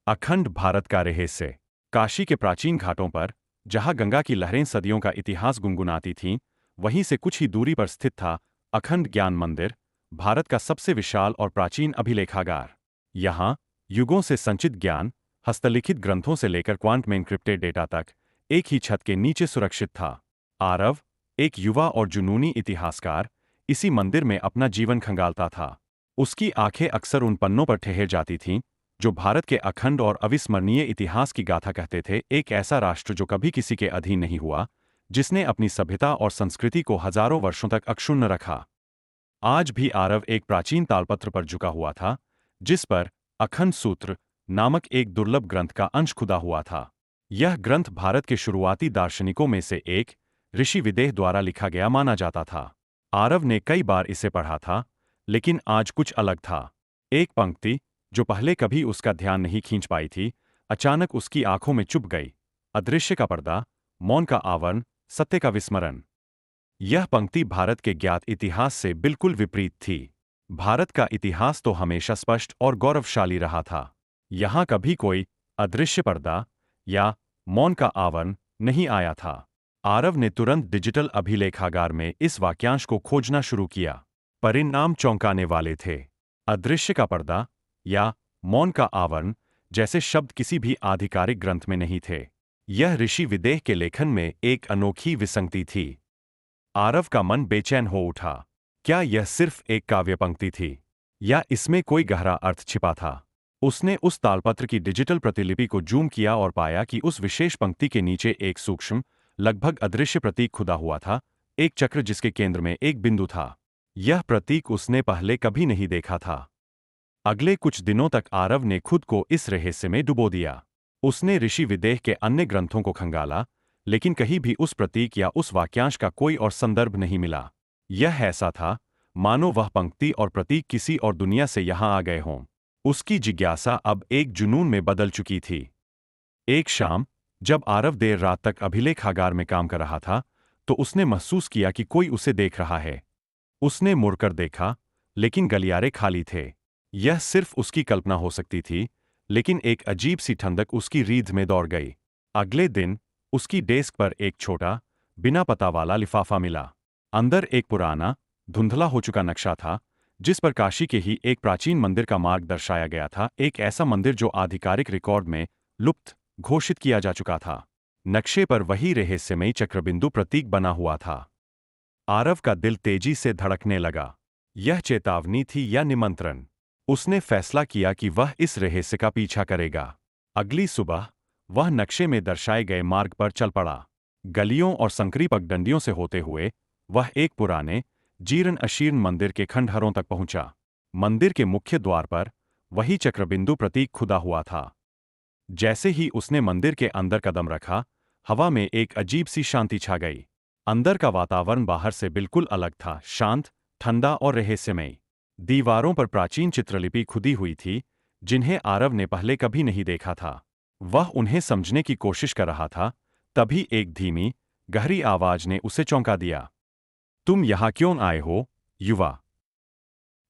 अखंड भारत का रहस्य। काशी के प्राचीन घाटों पर, जहां गंगा की लहरें सदियों का इतिहास गुनगुनाती थीं, वहीं से कुछ ही दूरी पर स्थित था अखंड ज्ञान मंदिर, भारत का सबसे विशाल और प्राचीन अभिलेखागार। यहाँ युगों से संचित ज्ञान, हस्तलिखित ग्रंथों से लेकर क्वांट में एन्क्रिप्टेड डेटा तक, एक ही छत के नीचे सुरक्षित था। आरव, एक युवा और जुनूनी इतिहासकार, इसी मंदिर में अपना जीवन खंगालता था। उसकी आंखें अक्सर उन पन्नों पर ठहर जाती थीं जो भारत के अखंड और अविस्मरणीय इतिहास की गाथा कहते थे। एक ऐसा राष्ट्र जो कभी किसी के अधीन नहीं हुआ, जिसने अपनी सभ्यता और संस्कृति को हजारों वर्षों तक अक्षुण्ण रखा। आज भी आरव एक प्राचीन तालपत्र पर झुका हुआ था, जिस पर अखंड सूत्र नामक एक दुर्लभ ग्रंथ का अंश खुदा हुआ था। यह ग्रंथ भारत के शुरुआती दार्शनिकों में से एक ऋषि विदेह द्वारा लिखा गया माना जाता था। आरव ने कई बार इसे पढ़ा था, लेकिन आज कुछ अलग था। एक पंक्ति जो पहले कभी उसका ध्यान नहीं खींच पाई थी, अचानक उसकी आंखों में चुभ गई। अदृश्य का पर्दा, मौन का आवरण, सत्य का विस्मरण। यह पंक्ति भारत के ज्ञात इतिहास से बिल्कुल विपरीत थी। भारत का इतिहास तो हमेशा स्पष्ट और गौरवशाली रहा था। यहां कभी कोई अदृश्य पर्दा या मौन का आवरण नहीं आया था। आरव ने तुरंत डिजिटल अभिलेखागार में इस वाक्यांश को खोजना शुरू किया। परिणाम चौंकाने वाले थे। अदृश्य का पर्दा या मौन का आवरण जैसे शब्द किसी भी आधिकारिक ग्रंथ में नहीं थे। यह ऋषि विदेह के लेखन में एक अनोखी विसंगति थी। आरव का मन बेचैन हो उठा। क्या यह सिर्फ एक काव्य पंक्ति थी, या इसमें कोई गहरा अर्थ छिपा था? उसने उस तालपत्र की डिजिटल प्रतिलिपि को जूम किया और पाया कि उस विशेष पंक्ति के नीचे एक सूक्ष्म, लगभग अदृश्य प्रतीक खुदा हुआ था, एक चक्र जिसके केंद्र में एक बिंदु था। यह प्रतीक उसने पहले कभी नहीं देखा था। अगले कुछ दिनों तक आरव ने खुद को इस रहस्य में डुबो दिया। उसने ऋषि विदेह के अन्य ग्रंथों को खंगाला, लेकिन कहीं भी उस प्रतीक या उस वाक्यांश का कोई और संदर्भ नहीं मिला। यह ऐसा था मानो वह पंक्ति और प्रतीक किसी और दुनिया से यहां आ गए हों। उसकी जिज्ञासा अब एक जुनून में बदल चुकी थी। एक शाम, जब आरव देर रात तक अभिलेखागार में काम कर रहा था, तो उसने महसूस किया कि कोई उसे देख रहा है। उसने मुड़कर देखा, लेकिन गलियारे खाली थे। यह सिर्फ उसकी कल्पना हो सकती थी, लेकिन एक अजीब सी ठंडक उसकी रीढ़ में दौड़ गई। अगले दिन उसकी डेस्क पर एक छोटा, बिना पता वाला लिफाफा मिला। अंदर एक पुराना, धुंधला हो चुका नक्शा था, जिस पर काशी के ही एक प्राचीन मंदिर का मार्ग दर्शाया गया था। एक ऐसा मंदिर जो आधिकारिक रिकॉर्ड में लुप्त घोषित किया जा चुका था। नक्शे पर वही रहस्यमयी चक्रबिंदु प्रतीक बना हुआ था। आरव का दिल तेजी से धड़कने लगा। यह चेतावनी थी या निमंत्रण? उसने फैसला किया कि वह इस रहस्य का पीछा करेगा। अगली सुबह वह नक्शे में दर्शाए गए मार्ग पर चल पड़ा। गलियों और संकरी पगडंडियों से होते हुए वह एक पुराने, जीर्ण अशीर्ण मंदिर के खंडहरों तक पहुंचा। मंदिर के मुख्य द्वार पर वही चक्रबिंदु प्रतीक खुदा हुआ था। जैसे ही उसने मंदिर के अंदर कदम रखा, हवा में एक अजीब सी शांति छा गई। अंदर का वातावरण बाहर से बिल्कुल अलग था, शांत, ठंडा और रहस्यमयी। दीवारों पर प्राचीन चित्रलिपि खुदी हुई थी, जिन्हें आरव ने पहले कभी नहीं देखा था। वह उन्हें समझने की कोशिश कर रहा था, तभी एक धीमी, गहरी आवाज ने उसे चौंका दिया। तुम यहां क्यों आए हो, युवा?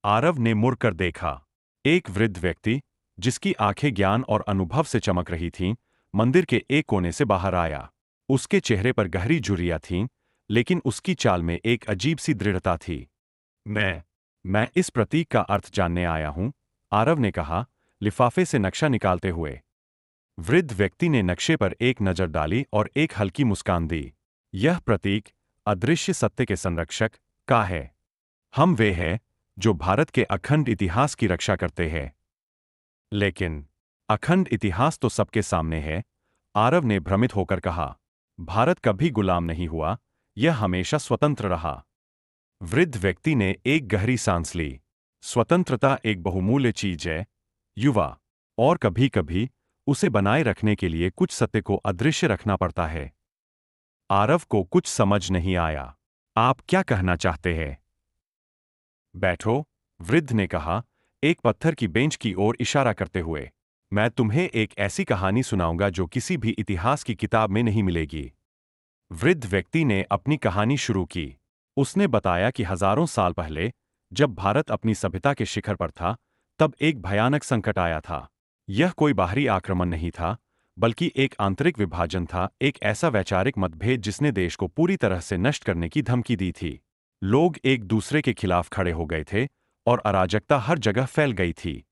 आरव ने मुड़कर देखा। एक वृद्ध व्यक्ति, जिसकी आंखें ज्ञान और अनुभव से चमक रही थीं, मंदिर के एक कोने से बाहर आया। उसके चेहरे पर गहरी झुर्रियां थीं, लेकिन उसकी चाल में एक अजीब सी दृढ़ता थी। मैं इस प्रतीक का अर्थ जानने आया हूं, आरव ने कहा, लिफाफे से नक्शा निकालते हुए। वृद्ध व्यक्ति ने नक्शे पर एक नजर डाली और एक हल्की मुस्कान दी। यह प्रतीक अदृश्य सत्य के संरक्षक का है। हम वे हैं जो भारत के अखंड इतिहास की रक्षा करते हैं। लेकिन अखंड इतिहास तो सबके सामने है, आरव ने भ्रमित होकर कहा। भारत कभी गुलाम नहीं हुआ, यह हमेशा स्वतंत्र रहा। वृद्ध व्यक्ति ने एक गहरी सांस ली। स्वतंत्रता एक बहुमूल्य चीज है, युवा, और कभी कभी उसे बनाए रखने के लिए कुछ सत्य को अदृश्य रखना पड़ता है। आरव को कुछ समझ नहीं आया। आप क्या कहना चाहते हैं? बैठो, वृद्ध ने कहा, एक पत्थर की बेंच की ओर इशारा करते हुए। मैं तुम्हें एक ऐसी कहानी सुनाऊंगा जो किसी भी इतिहास की किताब में नहीं मिलेगी। वृद्ध व्यक्ति ने अपनी कहानी शुरू की। उसने बताया कि हजारों साल पहले, जब भारत अपनी सभ्यता के शिखर पर था, तब एक भयानक संकट आया था। यह कोई बाहरी आक्रमण नहीं था, बल्कि एक आंतरिक विभाजन था, एक ऐसा वैचारिक मतभेद जिसने देश को पूरी तरह से नष्ट करने की धमकी दी थी। लोग एक दूसरे के खिलाफ खड़े हो गए थे और अराजकता हर जगह फैल गई थी।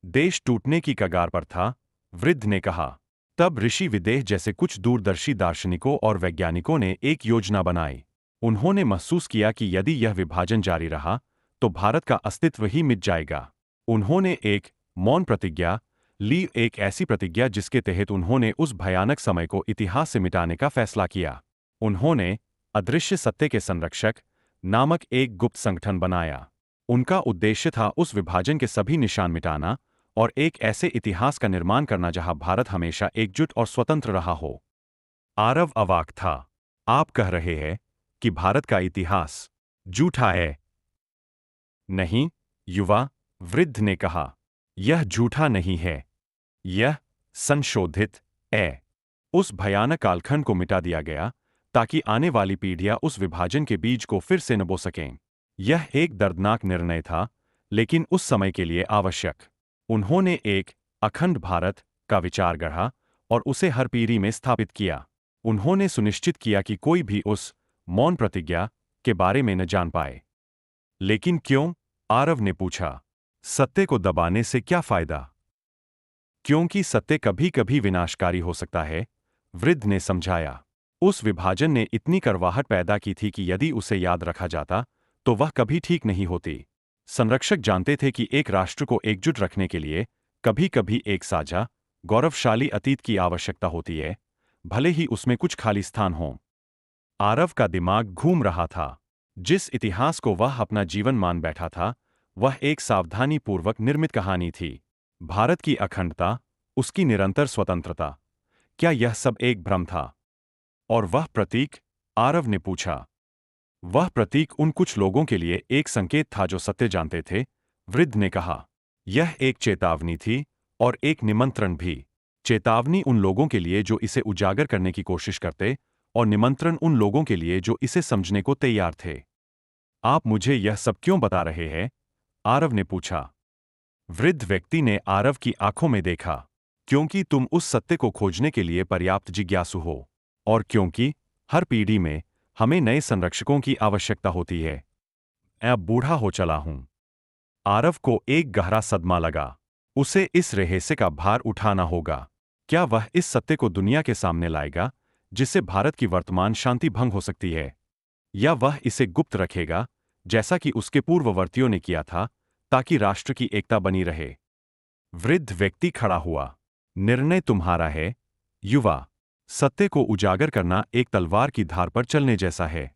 देश टूटने की कगार पर था, वृद्ध ने कहा। तब ऋषि विदेह जैसे कुछ दूरदर्शी दार्शनिकों और वैज्ञानिकों ने एक योजना बनाई। उन्होंने महसूस किया कि यदि यह विभाजन जारी रहा, तो भारत का अस्तित्व ही मिट जाएगा। उन्होंने एक मौन प्रतिज्ञा ली, एक ऐसी प्रतिज्ञा जिसके तहत उन्होंने उस भयानक समय को इतिहास से मिटाने का फैसला किया। उन्होंने अदृश्य सत्य के संरक्षक नामक एक गुप्त संगठन बनाया। उनका उद्देश्य था उस विभाजन के सभी निशान मिटाना और एक ऐसे इतिहास का निर्माण करना जहां भारत हमेशा एकजुट और स्वतंत्र रहा हो। आरव अवाक था। आप कह रहे हैं कि भारत का इतिहास झूठा है? नहीं, युवा, वृद्ध ने कहा। यह झूठा नहीं है। यह संशोधित है। उस भयानक कालखंड को मिटा दिया गया ताकि आने वाली पीढ़ियां उस विभाजन के बीज को फिर से न बो सकें। यह एक दर्दनाक निर्णय था, लेकिन उस समय के लिए आवश्यक। उन्होंने एक अखंड भारत का विचार गढ़ा और उसे हर पीढ़ी में स्थापित किया। उन्होंने सुनिश्चित किया कि कोई भी उस मौन प्रतिज्ञा के बारे में न जान पाए। लेकिन क्यों? आरव ने पूछा। सत्य को दबाने से क्या फायदा? क्योंकि सत्य कभी कभी विनाशकारी हो सकता है, वृद्ध ने समझाया। उस विभाजन ने इतनी करवाहट पैदा की थी कि यदि उसे याद रखा जाता, तो वह कभी ठीक नहीं होती। संरक्षक जानते थे कि एक राष्ट्र को एकजुट रखने के लिए कभी कभी एक साझा, गौरवशाली अतीत की आवश्यकता होती है, भले ही उसमें कुछ खाली स्थान हो। आरव का दिमाग घूम रहा था। जिस इतिहास को वह अपना जीवन मान बैठा था, वह एक सावधानीपूर्वक निर्मित कहानी थी। भारत की अखंडता, उसकी निरंतर स्वतंत्रता, क्या यह सब एक भ्रम था? और वह प्रतीक? आरव ने पूछा। वह प्रतीक उन कुछ लोगों के लिए एक संकेत था जो सत्य जानते थे, वृद्ध ने कहा। यह एक चेतावनी थी और एक निमंत्रण भी। चेतावनी उन लोगों के लिए जो इसे उजागर करने की कोशिश करते, और निमंत्रण उन लोगों के लिए जो इसे समझने को तैयार थे। आप मुझे यह सब क्यों बता रहे हैं? आरव ने पूछा। वृद्ध व्यक्ति ने आरव की आंखों में देखा। क्योंकि तुम उस सत्य को खोजने के लिए पर्याप्त जिज्ञासु हो, और क्योंकि हर पीढ़ी में हमें नए संरक्षकों की आवश्यकता होती है। मैं अब बूढ़ा हो चला हूं। आरव को एक गहरा सदमा लगा। उसे इस रहस्य का भार उठाना होगा। क्या वह इस सत्य को दुनिया के सामने लाएगा, जिससे भारत की वर्तमान शांति भंग हो सकती है? या वह इसे गुप्त रखेगा, जैसा कि उसके पूर्ववर्तियों ने किया था, ताकि राष्ट्र की एकता बनी रहे? वृद्ध व्यक्ति खड़ा हुआ। निर्णय तुम्हारा है, युवा। सत्य को उजागर करना एक तलवार की धार पर चलने जैसा है।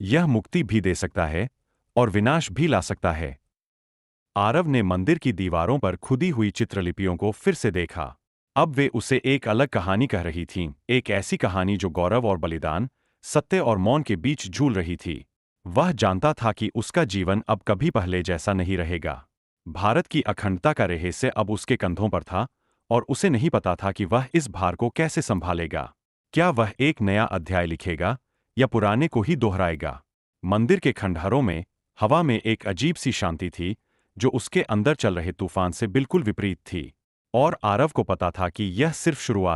यह मुक्ति भी दे सकता है और विनाश भी ला सकता है। आरव ने मंदिर की दीवारों पर खुदी हुई चित्रलिपियों को फिर से देखा। अब वे उसे एक अलग कहानी कह रही थीं, एक ऐसी कहानी जो गौरव और बलिदान, सत्य और मौन के बीच झूल रही थी। वह जानता था कि उसका जीवन अब कभी पहले जैसा नहीं रहेगा। भारत की अखंडता का रहस्य अब उसके कंधों पर था, और उसे नहीं पता था कि वह इस भार को कैसे संभालेगा। क्या वह एक नया अध्याय लिखेगा या पुराने को ही दोहराएगा? मंदिर के खंडहरों में हवा में एक अजीब सी शांति थी, जो उसके अंदर चल रहे तूफान से बिल्कुल विपरीत थी। और आरव को पता था कि यह सिर्फ शुरुआत